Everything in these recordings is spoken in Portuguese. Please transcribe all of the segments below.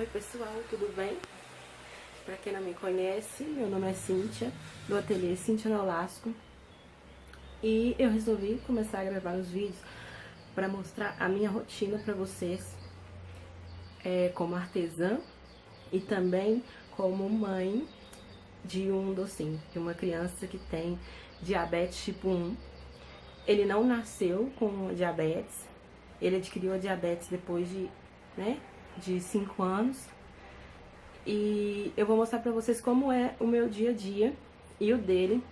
Oi pessoal, tudo bem? Pra quem não me conhece, meu nome é Cíntia, do ateliê Cíntia Nolasco. E eu resolvi começar a gravar os vídeos para mostrar a minha rotina para vocês, como artesã e também como mãe de um docinho, de uma criança que tem diabetes tipo 1. Ele não nasceu com diabetes, ele adquiriu a diabetes depois de 5 anos. E eu vou mostrar pra vocês como é o meu dia a dia e o dele,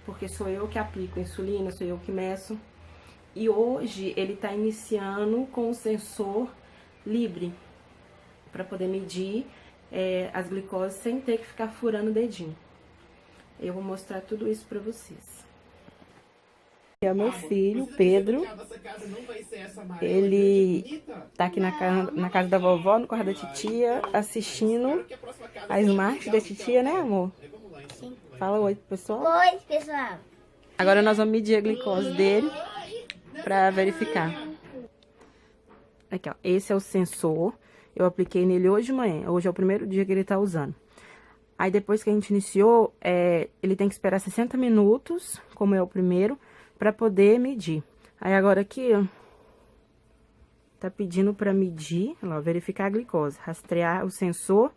porque sou eu que aplico insulina, sou eu que meço. E hoje ele tá iniciando com o sensor Libre, pra poder medir as glicoses sem ter que ficar furando o dedinho. Eu vou mostrar tudo isso pra vocês. É o meu filho, Pedro. Ele tá aqui na casa da vovó, no quarto da titia, assistindo a Smart da titia, né, amor? Sim. Fala oi, pessoal. Oi, pessoal. Agora nós vamos medir a glicose dele pra verificar. Aqui, ó. Esse é o sensor. Eu apliquei nele hoje de manhã. Hoje é o primeiro dia que ele tá usando. Aí depois que a gente iniciou, ele tem que esperar 60 minutos, como é o primeiro, pra poder medir. Aí agora aqui, ó, tá pedindo pra medir, ó, verificar a glicose. Rastrear o sensor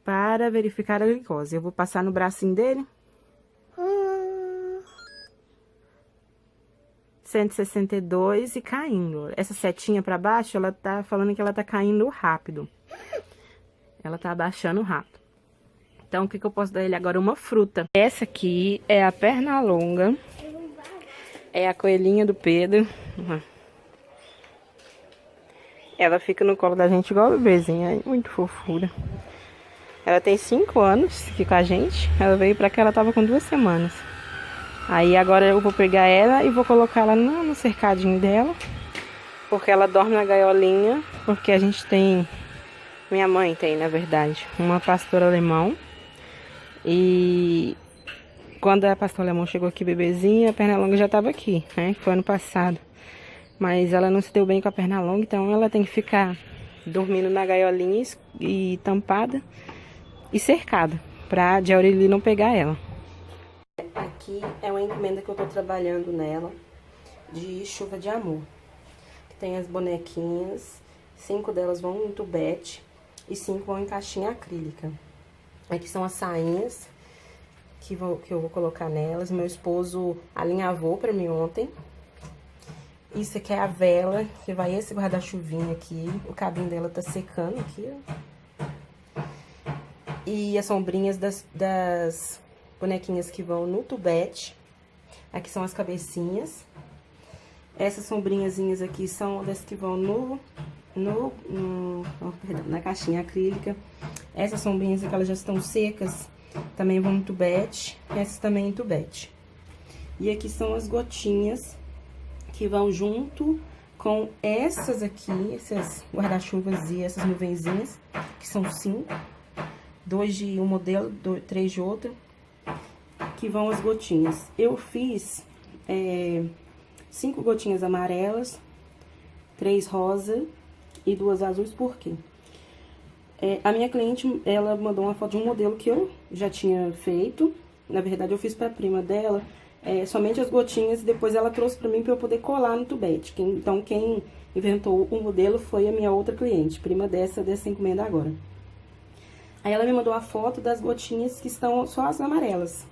para verificar a glicose. Eu vou passar no bracinho dele. 162 e caindo. Essa setinha pra baixo, ela tá falando que ela tá caindo rápido. Ela tá abaixando rápido. Então, o que eu posso dar ele agora? Uma fruta. Essa aqui é a perna longa. É a coelhinha do Pedro. Ela fica no colo da gente igual a bebezinha. Muito fofura. Ela tem 5 anos aqui com a gente. Ela veio pra cá, ela tava com 2 semanas. Aí agora eu vou pegar ela e vou colocar ela no cercadinho dela. Porque ela dorme na gaiolinha. Porque a gente tem... Minha mãe tem, na verdade, uma pastora alemão. E quando a pastora alemão chegou aqui bebezinha, a perna longa já tava aqui, né? Foi ano passado. Mas ela não se deu bem com a perna longa, então ela tem que ficar dormindo na gaiolinha e tampada e cercada, pra de Aureli não pegar ela. Aqui é uma encomenda que eu tô trabalhando nela, de Chuva de Amor. Tem as bonequinhas, 5 delas vão em tubete e 5 vão em caixinha acrílica. Aqui são as sainhas que eu vou colocar nelas. Meu esposo alinhavou pra mim ontem. Isso aqui é a vela, que vai esse guarda-chuvinho aqui. O cabinho dela tá secando aqui, ó. E as sombrinhas das bonequinhas que vão no tubete. Aqui são as cabecinhas. Essas sombrinhazinhas aqui são das que vão na caixinha acrílica. Essas sombrinhas aqui, elas já estão secas, também vão no tubete. Essas também em tubete. E aqui são as gotinhas que vão junto com essas aqui, essas guarda-chuvas e essas nuvenzinhas, que são 5. 2 de um modelo, 3 de outro, que vão as gotinhas. Eu fiz 5 gotinhas amarelas, 3 rosa e 2 azuis, por quê? A minha cliente, ela mandou uma foto de um modelo que eu já tinha feito. Na verdade, eu fiz pra prima dela somente as gotinhas e depois ela trouxe pra mim pra eu poder colar no tubete. Então, quem inventou o modelo foi a minha outra cliente, prima dessa encomenda agora. Aí ela me mandou a foto das gotinhas que estão só as amarelas.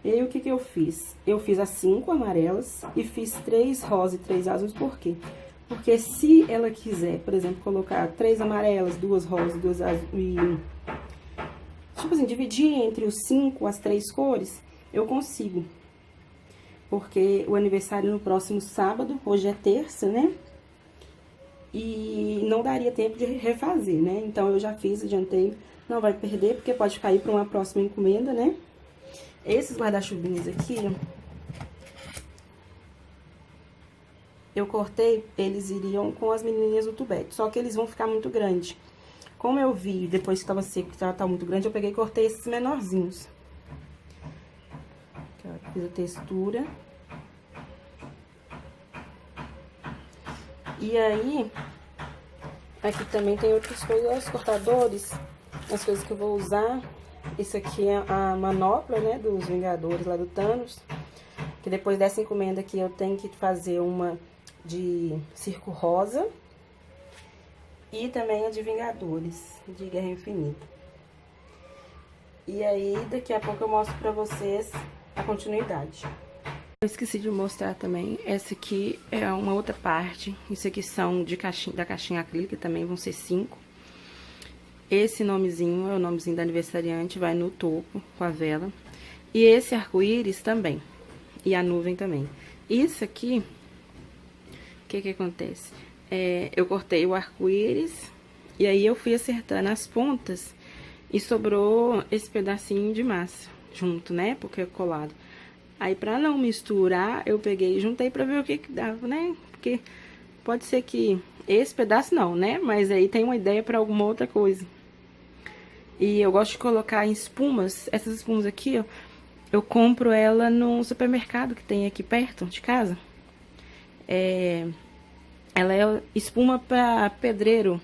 E aí, o que eu fiz? Eu fiz as 5 amarelas e fiz 3 rosa e 3 azuis, por quê? Porque se ela quiser, por exemplo, colocar 3 amarelas, 2 rosas, 2 azuis e... tipo assim, dividir entre os 5 as 3 cores, eu consigo. Porque o aniversário no próximo sábado, hoje é terça, né? E não daria tempo de refazer, né? Então, eu já fiz, adiantei. Não vai perder, porque pode ficar aí para uma próxima encomenda, né? Esses guarda-chuvinhos aqui, eu cortei, eles iriam com as menininhas do tubete. Só que eles vão ficar muito grandes. Como eu vi, depois que tava seco, que tá muito grande, eu peguei e cortei esses menorzinhos. Aqui, ó, fiz a textura. E aí, Aqui também tem outras coisas, os cortadores, as coisas que eu vou usar. Isso aqui é a manopla, né, dos Vingadores lá do Thanos. Que depois dessa encomenda aqui eu tenho que fazer uma de Circo Rosa. E também a de Vingadores, de Guerra Infinita. E aí, daqui a pouco eu mostro pra vocês a continuidade. Eu esqueci de mostrar também, essa aqui é uma outra parte. Isso aqui são da caixinha acrílica, também vão ser 5. Esse nomezinho é o nomezinho da aniversariante, vai no topo com a vela. E esse arco-íris também, e a nuvem também. Isso aqui, o que que acontece? Eu cortei o arco-íris e aí eu fui acertando as pontas e sobrou esse pedacinho de massa junto, né? Porque é colado. Aí, pra não misturar, eu peguei e juntei pra ver o que que dava, né? Porque pode ser que esse pedaço não, né? Mas aí tem uma ideia pra alguma outra coisa. E eu gosto de colocar em espumas. Essas espumas aqui, ó, eu compro ela no supermercado que tem aqui perto de casa. Ela é espuma pra pedreiro.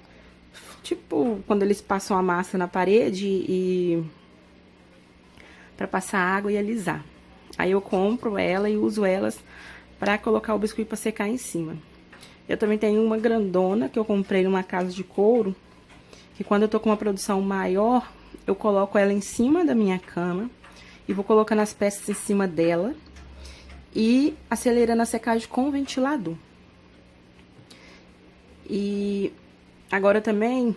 Tipo, quando eles passam a massa na parede e pra passar água e alisar. Aí eu compro ela e uso elas pra colocar o biscuit pra secar em cima. Eu também tenho uma grandona que eu comprei numa casa de couro, que quando eu tô com uma produção maior, eu coloco ela em cima da minha cama e vou colocando as peças em cima dela e acelerando a secagem com o ventilador. E agora também,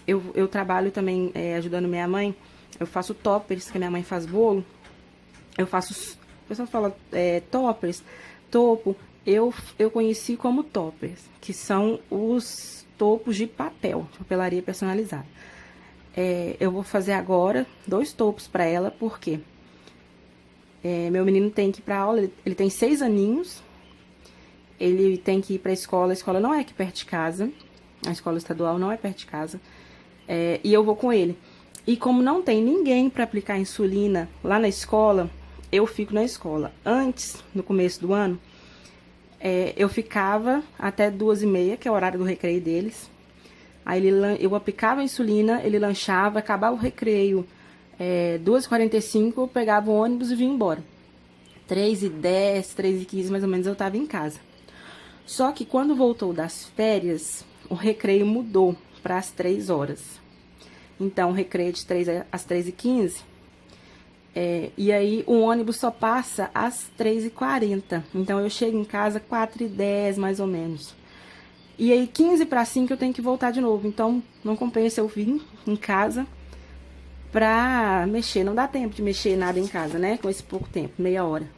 eu trabalho também ajudando minha mãe. Eu faço toppers, que minha mãe faz bolo. Eu faço, o pessoal fala toppers, topo. Eu conheci como toppers, que são os topos de papel, de papelaria personalizada. Eu vou fazer agora 2 topos pra ela, porque meu menino tem que ir pra aula, ele tem 6 aninhos. Ele tem que ir pra escola, a escola não é aqui perto de casa, a escola estadual não é perto de casa, e eu vou com ele. E como não tem ninguém pra aplicar insulina lá na escola, eu fico na escola. Antes, no começo do ano, eu ficava até 2h30, que é o horário do recreio deles. Aí eu aplicava a insulina, ele lanchava, acabava o recreio 2h45, eu pegava o ônibus e vinha embora. 3h10, 3h15, mais ou menos, eu tava em casa. Só que quando voltou das férias, o recreio mudou para as 3 horas. Então, o recreio é de 3 às 3h15. E aí, o ônibus só passa às 3h40. Então, eu chego em casa 4h10, mais ou menos. E aí, 15 para 5, eu tenho que voltar de novo. Então, não compensa eu vir em casa pra mexer. Não dá tempo de mexer nada em casa, né? Com esse pouco tempo, meia hora.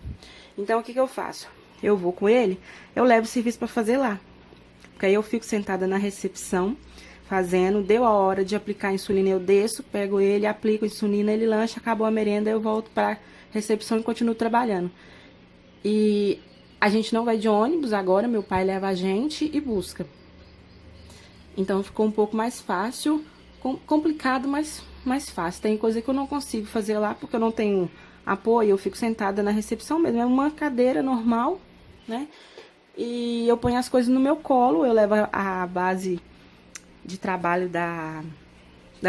Então, o que que eu faço? Eu vou com ele, eu levo o serviço pra fazer lá. Porque aí eu fico sentada na recepção, fazendo, deu a hora de aplicar a insulina, eu desço, pego ele, aplico a insulina, ele lancha, acabou a merenda, eu volto pra recepção e continuo trabalhando. E a gente não vai de ônibus agora, meu pai leva a gente e busca. Então ficou um pouco mais fácil, complicado, mas mais fácil. Tem coisa que eu não consigo fazer lá porque eu não tenho apoio, eu fico sentada na recepção mesmo, é uma cadeira normal, né? E eu ponho as coisas no meu colo, eu levo a base de trabalho da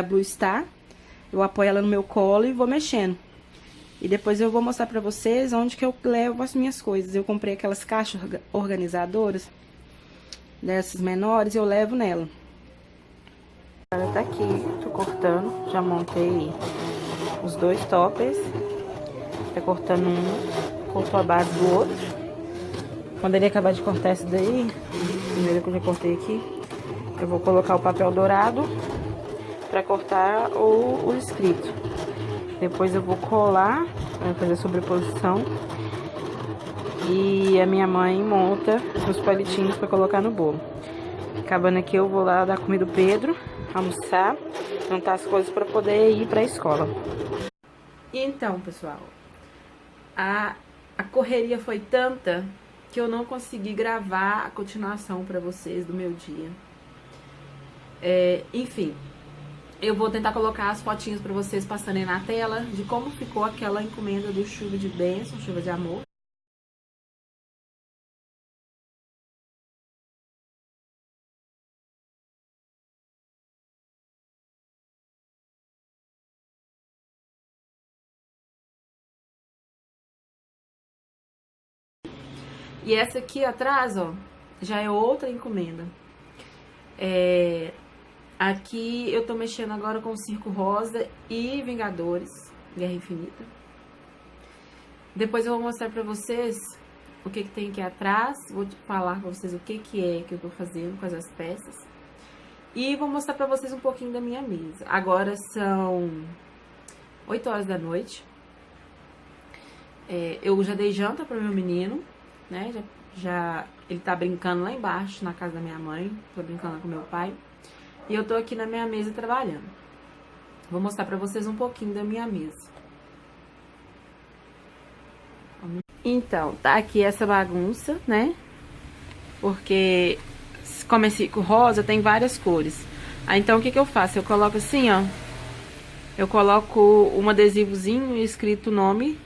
Blue Star, eu apoio ela no meu colo e vou mexendo. E depois eu vou mostrar pra vocês onde que eu levo as minhas coisas. Eu comprei aquelas caixas organizadoras, dessas menores, eu levo nela. Ela tá aqui, tô cortando, já montei os 2 toppers. Tá cortando um, cortou a base do outro. Quando ele acabar de cortar esse daí, primeiro que eu já cortei aqui, eu vou colocar o papel dourado pra cortar o escrito. Depois eu vou colar, vou fazer a sobreposição. E a minha mãe monta os palitinhos pra colocar no bolo. Acabando aqui, eu vou lá dar comida do Pedro, almoçar, juntar as coisas pra poder ir pra escola. E então, pessoal, a correria foi tanta que eu não consegui gravar a continuação pra vocês do meu dia. Enfim, eu vou tentar colocar as fotinhas pra vocês passando aí na tela de como ficou aquela encomenda do Chuva de Bênção, Chuva de Amor. E essa aqui atrás, ó, já é outra encomenda. Aqui eu tô mexendo agora com Circo Rosa e Vingadores, Guerra Infinita. Depois eu vou mostrar pra vocês o que tem aqui atrás. Vou falar pra vocês o que é que eu tô fazendo com as peças. E vou mostrar pra vocês um pouquinho da minha mesa. Agora são 8 horas da noite. Eu já dei janta pro meu menino, né? Ele tá brincando lá embaixo, na casa da minha mãe. Tô brincando com meu pai. E eu tô aqui na minha mesa trabalhando. Vou mostrar pra vocês um pouquinho da minha mesa. Então, tá aqui essa bagunça, né? Porque, como é circo rosa, tem várias cores. Aí, então, o que eu faço? Eu coloco assim, ó. Eu coloco um adesivozinho escrito o nome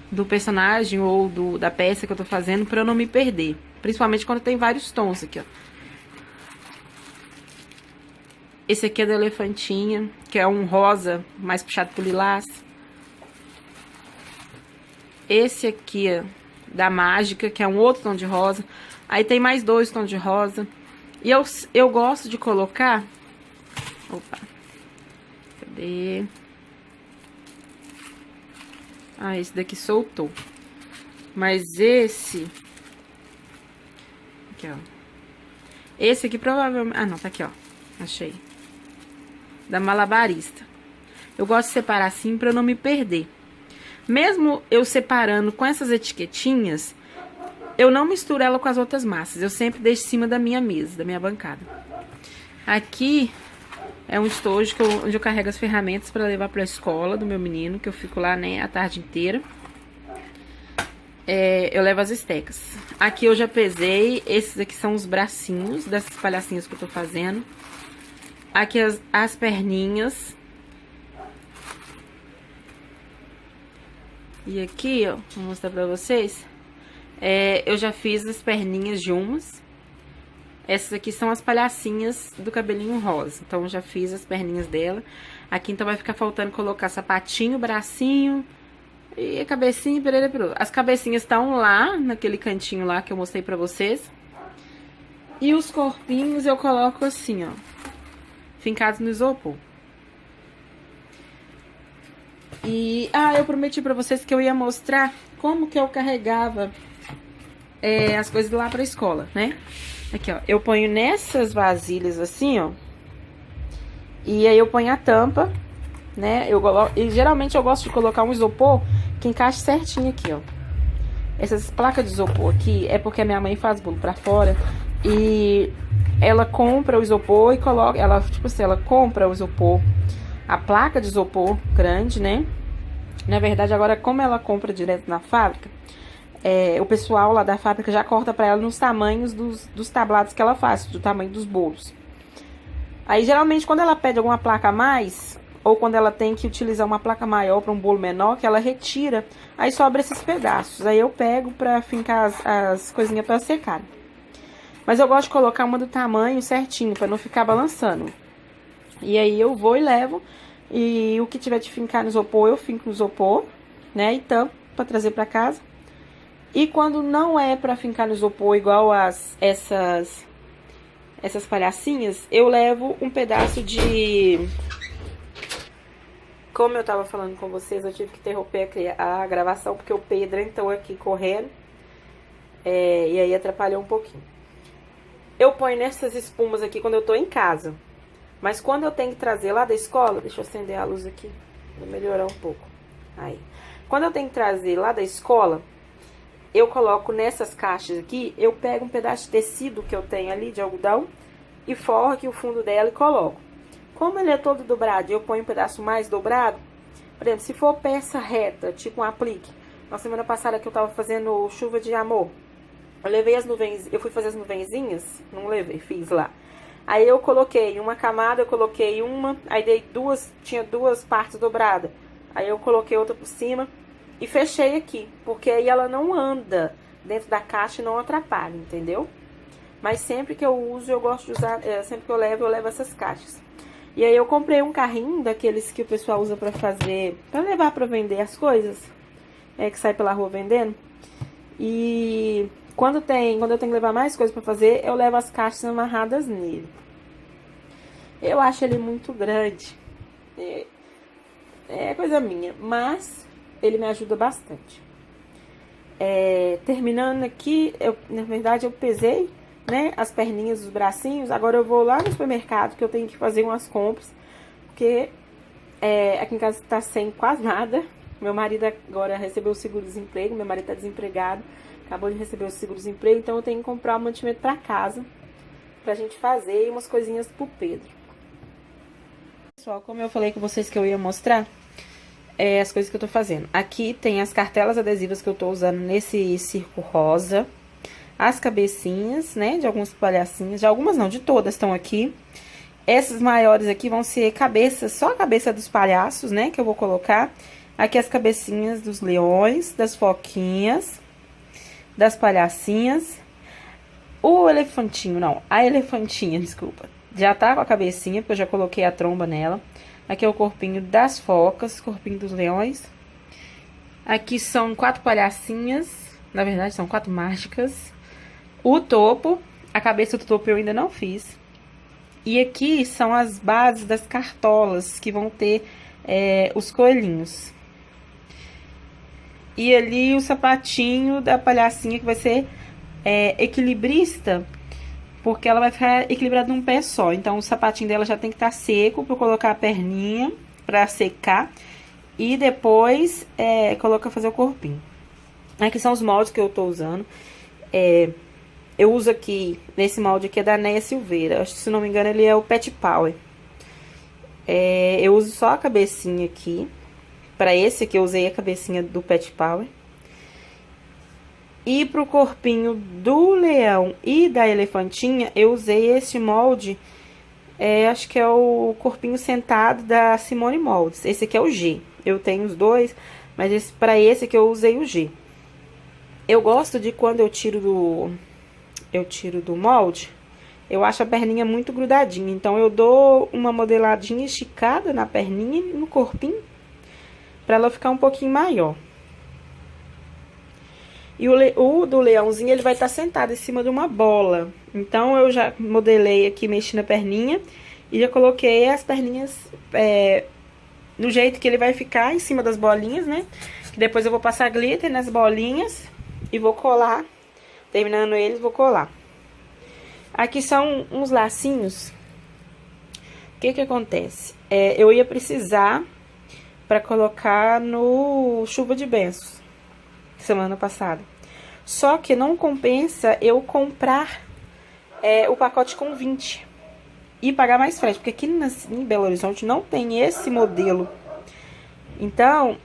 do personagem ou da peça que eu tô fazendo pra eu não me perder. Principalmente quando tem vários tons aqui, ó. Esse aqui é da elefantinha, que é um rosa mais puxado pro lilás. Esse aqui é da mágica, que é um outro tom de rosa. Aí tem mais 2 tons de rosa. E eu gosto de colocar... Opa. Cadê? Ah, esse daqui soltou. Mas esse... Aqui, ó. Esse aqui provavelmente... Ah, não, tá aqui, ó. Achei. Da malabarista. Eu gosto de separar assim pra eu não me perder. Mesmo eu separando com essas etiquetinhas, eu não misturo ela com as outras massas. Eu sempre deixo em cima da minha mesa, da minha bancada. Aqui é um estojo onde eu carrego as ferramentas para levar para a escola do meu menino, que eu fico lá, né, a tarde inteira. Eu levo as estecas. Aqui eu já pesei. Esses aqui são os bracinhos dessas palhacinhas que eu tô fazendo. Aqui as perninhas. E aqui, ó, vou mostrar pra vocês. Eu já fiz as perninhas de umas. Essas aqui são as palhacinhas do cabelinho rosa. Então, eu já fiz as perninhas dela. Aqui, então, vai ficar faltando colocar sapatinho, bracinho e a cabecinha, pereira, peru. As cabecinhas estão lá, naquele cantinho lá que eu mostrei pra vocês. E os corpinhos eu coloco assim, ó, fincados no isopor. E, eu prometi pra vocês que eu ia mostrar como que eu carregava as coisas lá pra escola, né? Aqui, ó, eu ponho nessas vasilhas assim, ó. E aí eu ponho a tampa, né? E geralmente eu gosto de colocar um isopor que encaixe certinho aqui, ó. Essas placas de isopor aqui é porque a minha mãe faz bolo pra fora. E ela compra o isopor e coloca... Tipo assim, ela compra o isopor... A placa de isopor grande, né? Na verdade, agora, como ela compra direto na fábrica, o pessoal lá da fábrica já corta pra ela nos tamanhos dos tablados que ela faz, do tamanho dos bolos. Aí, geralmente, quando ela pede alguma placa a mais, ou quando ela tem que utilizar uma placa maior pra um bolo menor, que ela retira, aí sobra esses pedaços. Aí eu pego pra fincar as coisinhas pra secar. Mas eu gosto de colocar uma do tamanho certinho, pra não ficar balançando. E aí eu vou e levo, e o que tiver de fincar no isopor, eu finco no isopor, né, e tampo pra trazer pra casa. E quando não é pra fincar no isopor, igual essas palhacinhas, eu levo um pedaço de... Como eu tava falando com vocês, eu tive que interromper a gravação, porque o Pedro entrou aqui correndo, e aí atrapalhou um pouquinho. Eu ponho nessas espumas aqui quando eu tô em casa. Mas quando eu tenho que trazer lá da escola... Deixa eu acender a luz aqui, pra melhorar um pouco. Aí. Quando eu tenho que trazer lá da escola, eu coloco nessas caixas aqui, eu pego um pedaço de tecido que eu tenho ali, de algodão, e forro aqui o fundo dela e coloco. Como ele é todo dobrado, eu ponho um pedaço mais dobrado. Por exemplo, se for peça reta, tipo um aplique. Na semana passada que eu tava fazendo chuva de amor, eu levei as nuvens, eu fui fazer as nuvenzinhas, não levei, fiz lá. Aí eu coloquei uma camada, eu coloquei uma, aí dei tinha 2 partes dobradas. Aí eu coloquei outra por cima e fechei aqui, porque aí ela não anda dentro da caixa e não atrapalha, entendeu? Mas sempre que eu uso, eu gosto de usar, sempre que eu levo essas caixas. E aí eu comprei um carrinho daqueles que o pessoal usa pra fazer, pra levar pra vender as coisas, que sai pela rua vendendo. E Quando eu tenho que levar mais coisas pra fazer, eu levo as caixas amarradas nele. Eu acho ele muito grande. É coisa minha, mas ele me ajuda bastante. Terminando aqui, na verdade eu pesei, né, as perninhas, os bracinhos. Agora eu vou lá no supermercado que eu tenho que fazer umas compras, porque aqui em casa tá sem quase nada. Meu marido agora recebeu o seguro-desemprego, meu marido tá desempregado, acabou de receber o seguro-desemprego, então eu tenho que comprar um mantimento pra casa, pra gente fazer umas coisinhas pro Pedro. Pessoal, como eu falei com vocês que eu ia mostrar, as coisas que eu tô fazendo. Aqui tem as cartelas adesivas que eu tô usando nesse circo rosa. As cabecinhas, né, de algumas palhacinhas. De algumas não, de todas estão aqui. Essas maiores aqui vão ser cabeças, só a cabeça dos palhaços, né, que eu vou colocar. Aqui as cabecinhas dos leões, das foquinhas, das palhacinhas. O elefantinho, não, a elefantinha, desculpa. Já tá com a cabecinha, porque eu já coloquei a tromba nela. Aqui é o corpinho das focas, corpinho dos leões. Aqui são 4 palhacinhas, na verdade são 4 mágicas. O topo, a cabeça do topo eu ainda não fiz. E aqui são as bases das cartolas, que vão ter os coelhinhos. E ali o sapatinho da palhacinha, que vai ser equilibrista, porque ela vai ficar equilibrada num pé só. Então, o sapatinho dela já tem que estar seco para eu colocar a perninha para secar. E depois coloca fazer o corpinho. Aqui são os moldes que eu tô usando. Eu uso aqui, nesse molde aqui é da Neia Silveira. Acho que, se não me engano, ele é o Pet Power. Eu uso só a cabecinha aqui. Pra esse aqui eu usei a cabecinha do Pet Power. E pro corpinho do leão e da elefantinha, eu usei esse molde, acho que é o corpinho sentado da Simone Moldes. Esse aqui é o G. Eu tenho os dois, mas pra esse aqui eu usei o G. Eu gosto de quando eu tiro do molde, eu acho a perninha muito grudadinha. Então, eu dou uma modeladinha esticada na perninha e no corpinho, pra ela ficar um pouquinho maior. E o do leãozinho, ele vai estar sentado em cima de uma bola. Então, eu já modelei aqui, mexi na perninha. E já coloquei as perninhas no jeito que ele vai ficar em cima das bolinhas, né? Que depois eu vou passar glitter nas bolinhas e vou colar. Terminando eles, vou colar. Aqui são uns lacinhos. O que que acontece? Eu ia precisar pra colocar no Chuva de Bênçãos, semana passada. Só que não compensa eu comprar o pacote com 20 e pagar mais frete, porque aqui em Belo Horizonte não tem esse modelo. Então,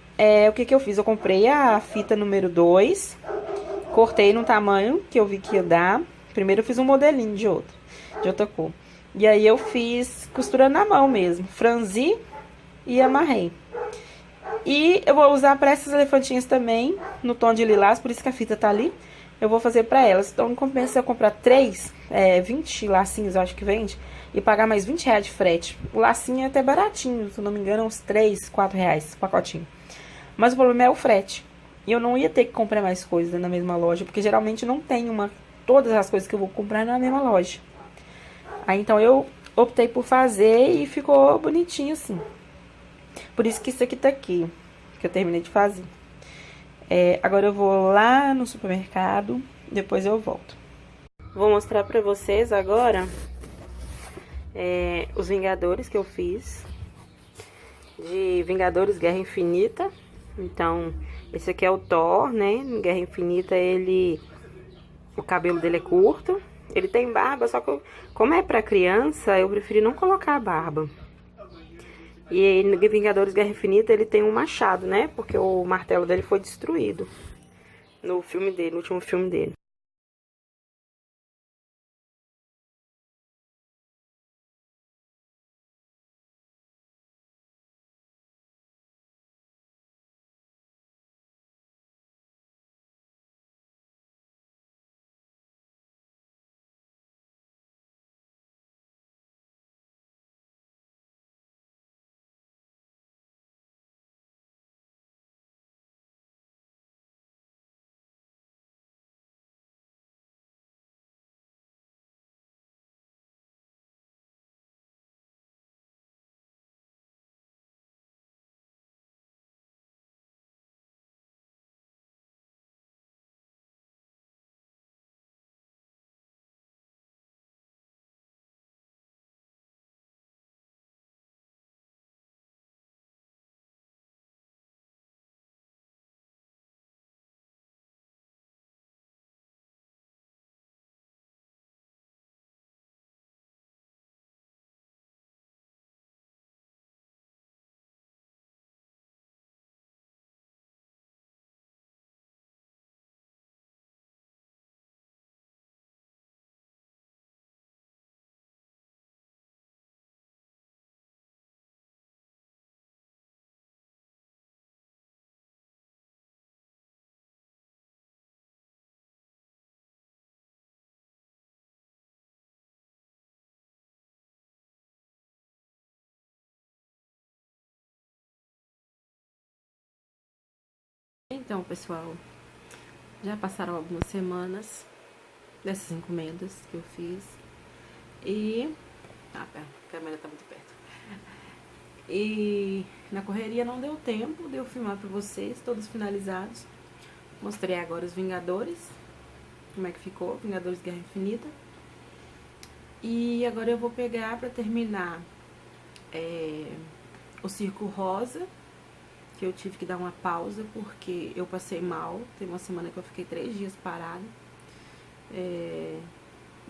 o que que eu fiz? Eu comprei a fita número 2, cortei no tamanho que eu vi que ia dar. Primeiro eu fiz um modelinho de outra cor. E aí eu fiz costurando na mão mesmo, franzi e amarrei. E eu vou usar para essas elefantinhas também, no tom de lilás, por isso que a fita tá ali. Eu vou fazer para elas. Então, não compensa eu comprar 20 lacinhos, eu acho que vende, e pagar mais R$ 20 de frete. O lacinho é até baratinho, se não me engano, uns R$ 4 o pacotinho. Mas o problema é o frete. E eu não ia ter que comprar mais coisas na mesma loja, porque geralmente não tem todas as coisas que eu vou comprar na mesma loja. Aí, então, eu optei por fazer e ficou bonitinho assim. Por isso que isso aqui tá aqui, que eu terminei de fazer. Agora eu vou lá no supermercado, depois eu volto. Vou mostrar pra vocês agora os Vingadores que eu fiz. De Vingadores Guerra Infinita. Então, esse aqui é o Thor, né? Em Guerra Infinita, o cabelo dele é curto. Ele tem barba, só que como é pra criança, eu preferi não colocar a barba. E no Vingadores Guerra Infinita ele tem um machado, né? Porque o martelo dele foi destruído no último filme dele. Então, pessoal, já passaram algumas semanas dessas encomendas que eu fiz. E... pera, a câmera tá muito perto. E na correria não deu tempo de eu filmar pra vocês, todos finalizados. Mostrei agora os Vingadores, como é que ficou, Vingadores Guerra Infinita. E agora eu vou pegar pra terminar o Circo Rosa, que eu tive que dar uma pausa porque eu passei mal. Teve uma semana que eu fiquei 3 dias parada.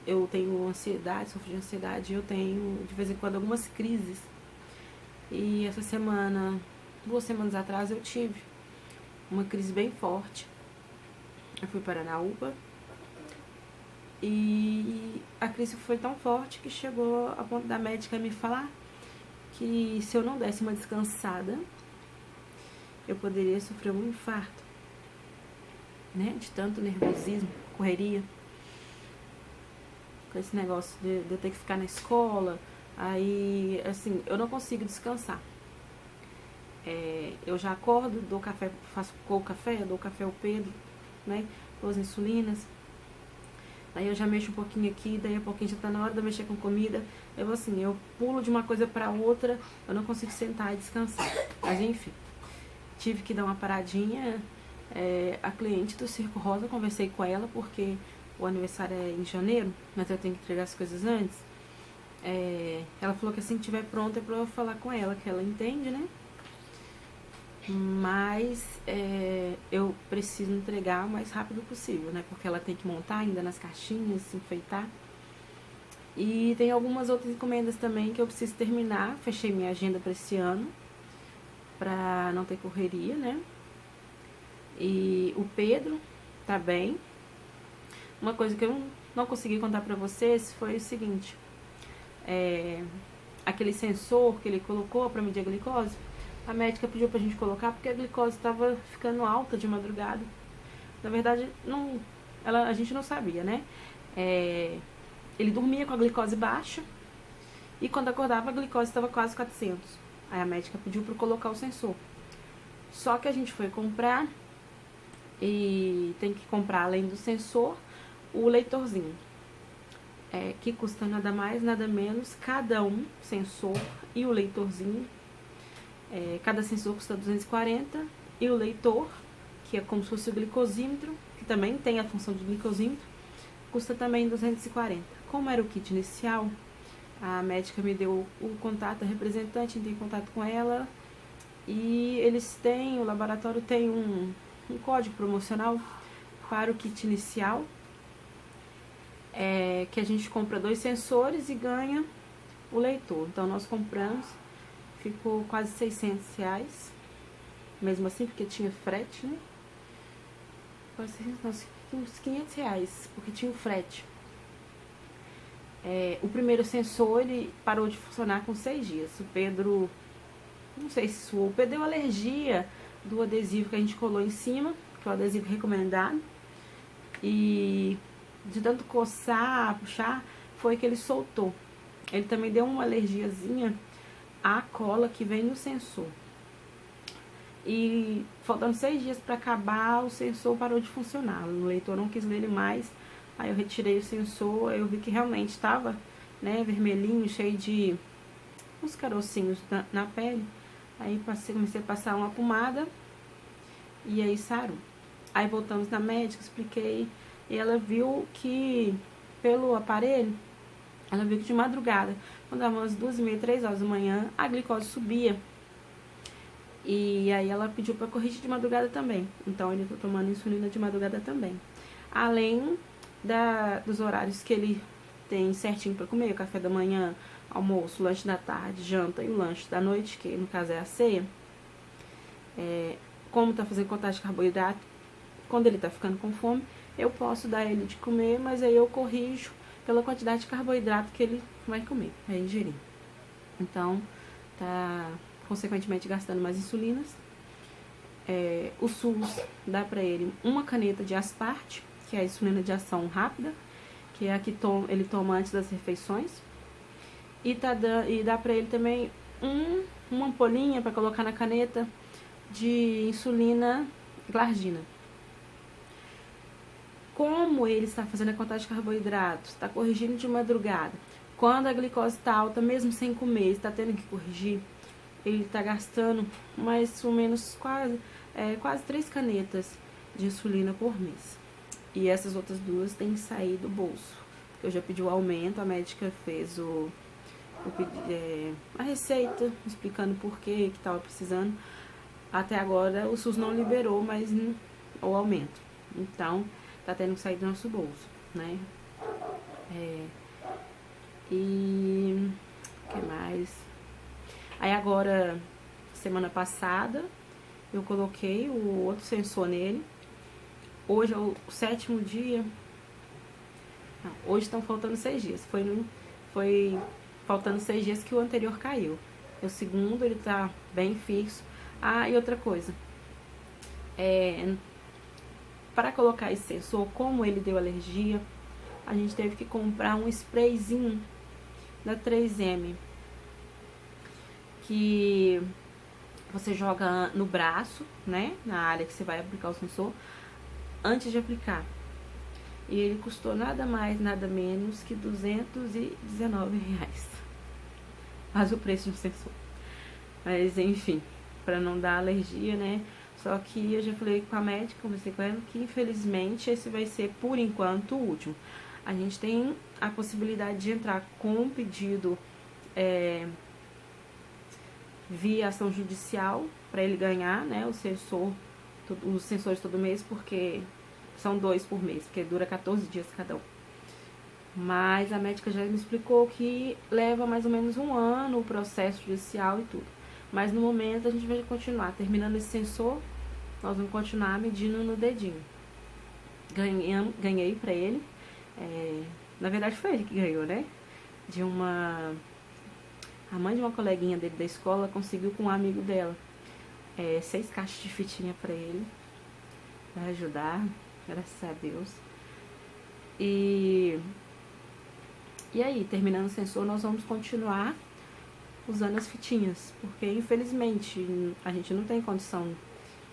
Eu tenho ansiedade, sofro de ansiedade, eu tenho de vez em quando algumas crises. E essa semana, 2 semanas atrás, eu tive uma crise bem forte. Eu fui parar na UPA e a crise foi tão forte que chegou a ponto da médica me falar que se eu não desse uma descansada, eu poderia sofrer um infarto, né? De tanto nervosismo, correria, com esse negócio de eu ter que ficar na escola. Aí, assim, eu não consigo descansar. Eu já acordo, dou café, faço o café, dou café ao Pedro, né? Dou as insulinas. Daí eu já mexo um pouquinho aqui, daí a pouquinho já tá na hora de eu mexer com comida. Eu, assim, eu pulo de uma coisa pra outra, eu não consigo sentar e descansar. Mas, enfim, tive que dar uma paradinha. A cliente do Circo Rosa, conversei com ela, porque o aniversário é em janeiro, mas eu tenho que entregar as coisas antes. Ela falou que assim que estiver pronta é pra eu falar com ela, que ela entende, né? Mas eu preciso entregar o mais rápido possível, né? Porque ela tem que montar ainda nas caixinhas, se enfeitar. E tem algumas outras encomendas também que eu preciso terminar. Fechei minha agenda pra esse ano, pra não ter correria, né? E o Pedro tá bem. Uma coisa que eu não consegui contar pra vocês foi o seguinte. Aquele sensor que ele colocou pra medir a glicose, a médica pediu pra gente colocar porque a glicose estava ficando alta de madrugada. Na verdade, a gente não sabia, né? Ele dormia com a glicose baixa e quando acordava a glicose estava quase 400. Aí a médica pediu pra colocar o sensor. Só que a gente foi comprar e tem que comprar, além do sensor, o leitorzinho. Que custa nada mais, nada menos, cada um, sensor e o leitorzinho. Cada sensor custa 240 e o leitor, que é como se fosse o glicosímetro, que também tem a função de glicosímetro, custa também 240. Como era o kit inicial, a médica me deu o contato, a representante, entrei em contato com ela e eles têm, o laboratório tem um código promocional para o kit inicial, que a gente compra 2 sensores e ganha o leitor. Então nós compramos, ficou quase 600 reais, mesmo assim, porque tinha frete, né? Quase 600, nossa, uns 500 reais, porque tinha o frete. O primeiro sensor, ele parou de funcionar com 6 dias. O Pedro, não sei se suou, o Pedro deu alergia do adesivo que a gente colou em cima, que é o adesivo recomendado. E de tanto coçar, puxar, foi que ele soltou. Ele também deu uma alergiazinha à cola que vem no sensor. E faltando 6 dias para acabar, o sensor parou de funcionar. O leitor não quis ler ele mais. Aí eu retirei o sensor, eu vi que realmente estava, né, vermelhinho, cheio de uns carocinhos na pele. Aí comecei a passar uma pomada e aí sarou. Aí voltamos na médica, expliquei, e ela viu que, pelo aparelho, ela viu que de madrugada, quando dava umas 2h30, 3 horas da manhã, a glicose subia. E aí ela pediu para corrigir de madrugada também. Então ele tá tomando insulina de madrugada também. Além dos horários que ele tem certinho para comer, café da manhã, almoço, lanche da tarde, janta e o lanche da noite, que no caso é a ceia. Como tá fazendo contagem de carboidrato, quando ele tá ficando com fome, eu posso dar ele de comer, mas aí eu corrijo pela quantidade de carboidrato que ele vai comer, vai ingerir. Então, tá consequentemente gastando mais insulinas. O SUS dá pra ele uma caneta de Asparte, que é a insulina de ação rápida, que é a que ele toma antes das refeições. E dá pra ele também uma ampolinha pra colocar na caneta de insulina Glargina. Como ele está fazendo a contagem de carboidratos, está corrigindo de madrugada, quando a glicose está alta, mesmo sem comer, está tendo que corrigir, ele está gastando mais ou menos quase 3 canetas de insulina por mês. E essas outras duas têm que sair do bolso. Eu já pedi o aumento, a médica fez a receita, explicando por que estava precisando. Até agora o SUS não liberou mais o aumento. Então, tá tendo que sair do nosso bolso, né? E o que mais? Aí agora, semana passada, eu coloquei o outro sensor nele. Hoje é o 7º dia. Não, hoje estão faltando 6 dias. Foi faltando 6 dias que o anterior caiu. O segundo, ele tá bem fixo. Ah, e outra coisa. Para colocar esse sensor, como ele deu alergia, a gente teve que comprar um sprayzinho da 3M. Que você joga no braço, né? Na área que você vai aplicar o sensor, antes de aplicar. E ele custou nada mais, nada menos que R$219. Mas o preço de um sensor. Mas enfim, para não dar alergia, né? Só que eu já falei com a médica, conversei com ela, que infelizmente esse vai ser, por enquanto, o último. A gente tem a possibilidade de entrar com um pedido via ação judicial para ele ganhar, né, os sensores todo mês, porque são 2 por mês, porque dura 14 dias cada um. Mas a médica já me explicou que leva mais ou menos 1 ano o processo judicial e tudo. Mas no momento a gente vai continuar, terminando esse sensor, nós vamos continuar medindo no dedinho. Ganhei pra ele, na verdade foi ele que ganhou, né? A mãe de uma coleguinha dele da escola conseguiu com um amigo dela 6 caixas de fitinha pra ele, pra ajudar, graças a Deus. E aí, terminando o sensor, nós vamos continuar usando as fitinhas, porque infelizmente a gente não tem condição,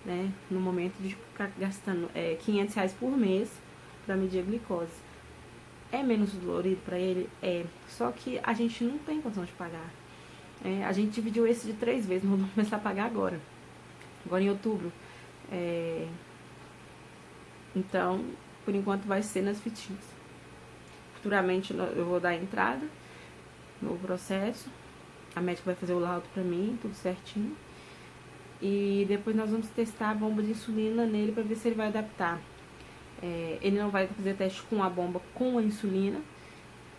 né, no momento de ficar gastando R$500 por mês para medir a glicose. É menos dolorido para ele? Só que a gente não tem condição de pagar. A gente dividiu esse de 3 vezes, não vamos começar a pagar agora em outubro. Então, por enquanto vai ser nas fitinhas. Futuramente eu vou dar a entrada no processo. A médica vai fazer o laudo pra mim, tudo certinho. E depois nós vamos testar a bomba de insulina nele pra ver se ele vai adaptar. Ele não vai fazer teste com a bomba com a insulina.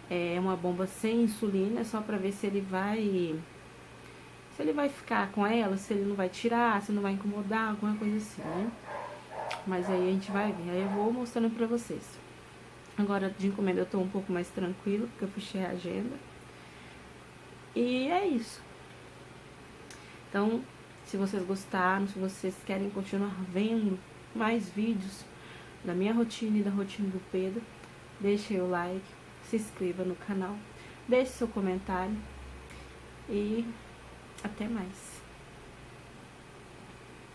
É uma bomba sem insulina, só pra ver se ele vai ficar com ela, se ele não vai tirar, se não vai incomodar, alguma coisa assim, né? Mas aí a gente vai ver. Aí eu vou mostrando pra vocês. Agora de encomenda eu tô um pouco mais tranquilo, porque eu fechei a agenda. E é isso. Então, se vocês gostaram, se vocês querem continuar vendo mais vídeos da minha rotina e da rotina do Pedro, deixe aí o like, se inscreva no canal, deixe seu comentário e até mais.